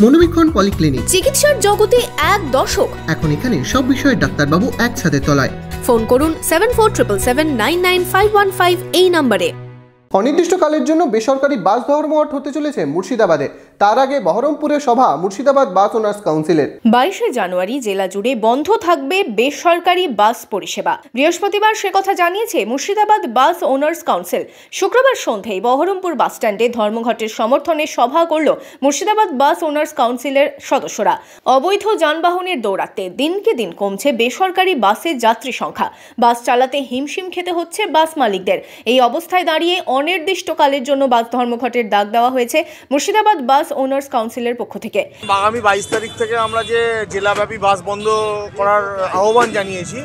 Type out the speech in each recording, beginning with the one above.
মনোবীক্ষণ polyclinic, চিকিৎসার জগতে এক দশক। এখন এখানে সব বিষয়ে ডাক্তারবাবু একসাথে তলায়। ফোন করুন 7477999515 এই নম্বরে। অনির্দিষ্টকালের জন্য বেসরকারি বাস ধর্মঘট হতে চলেছে মুর্শিদাবাদে। তার আগে বহরমপুরে সভা মুর্শিদাবাদ বাস ওনার্স কাউন্সিলের। 22শে জানুয়ারি জেলা জুড়ে বন্ধ থাকবে বেসরকারি বাস পরিষেবা। বৃহস্পতিবার সে কথা জানিয়েছে মুর্শিদাবাদ বাস ওনার্স কাউন্সিল। শুক্রবার সন্ধ্যায় বহরমপুর বাসস্ট্যান্ডে ধর্মঘটের সমর্থনে সভা করল মুর্শিদাবাদ বাস ওনার্স কাউন্সিলের সদস্যরা। অবৈধ যানবাহনের দৌরাত্মে দিনকে দিন কমছে বেসরকারি বাসের যাত্রী সংখ্যা। বাস চালাতে হিমশিম খেতে হচ্ছে বাস মালিকদের। এই অবস্থায় দাঁড়িয়ে অনির্দিষ্টকালের জন্য বাস ধর্মঘটের ডাক দেওয়া হয়েছে মুর্শিদাবাদ বাস ওনার্স কাউন্সিলের পক্ষ থেকে। আগামী 22 তারিখ থেকে আমরা যে জেলাব্যাপী বাস বন্ধ করার আহ্বান জানিয়েছি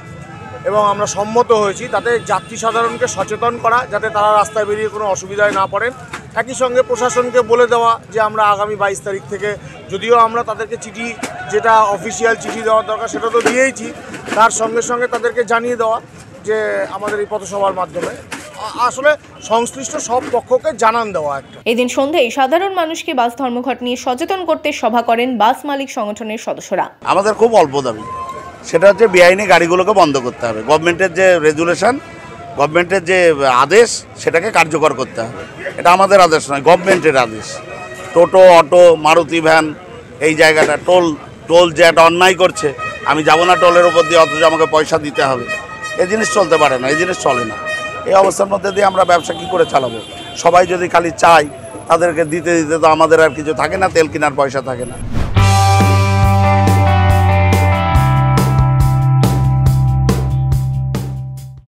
এবং আমরা সম্মত হয়েছি, তাতে যাত্রী সাধারণকে সচেতন করা যাতে তারা রাস্তায় বেরিয়ে কোনো অসুবিধায় না পড়েন। একই সঙ্গে প্রশাসনকে বলে দেওয়া যে আমরা আগামী 22 তারিখ থেকে, যদিও আমরা তাদেরকে চিঠি, যেটা অফিসিয়াল চিঠি দেওয়ার দরকার সেটা তো দিয়েইছি, তার সঙ্গে সঙ্গে তাদেরকে জানিয়ে দেওয়া যে আমাদের এই পথসভার মাধ্যমে আসলে সংশ্লিষ্ট সব পক্ষকে জানান দেওয়া। এদিন সন্ধ্যায় সাধারণ মানুষকে বাস ধর্মঘট নিয়ে সচেতন করতে সভা করেন বাস মালিক সংগঠনের সদস্যরা। আমাদের খুব অল্প দাবি, সেটা হচ্ছে বেআইনি গাড়িগুলোকে বন্ধ করতে হবে। গভর্নমেন্টের যে রেজুলেশন, গভর্নমেন্টের যে আদেশ, সেটাকে কার্যকর করতে হবে। এটা আমাদের আদেশ নয়, গভর্নমেন্টের আদেশ। টোটো, অটো, মারুতি ভ্যান, এই জায়গাটা টোল যে একটা অন্যায় করছে, আমি যাবো না টোলের উপর দিয়ে, অথচ আমাকে পয়সা দিতে হবে, এই জিনিস চলতে পারে না, এই জিনিস চলে না। এই অবস্থার মধ্যে দিয়ে আমরা ব্যবসা কী করে চালাবো? সবাই যদি খালি চাই, তাদেরকে দিতে দিতে তো আমাদের আর কিছু থাকে না, তেল কেনার পয়সা থাকে না।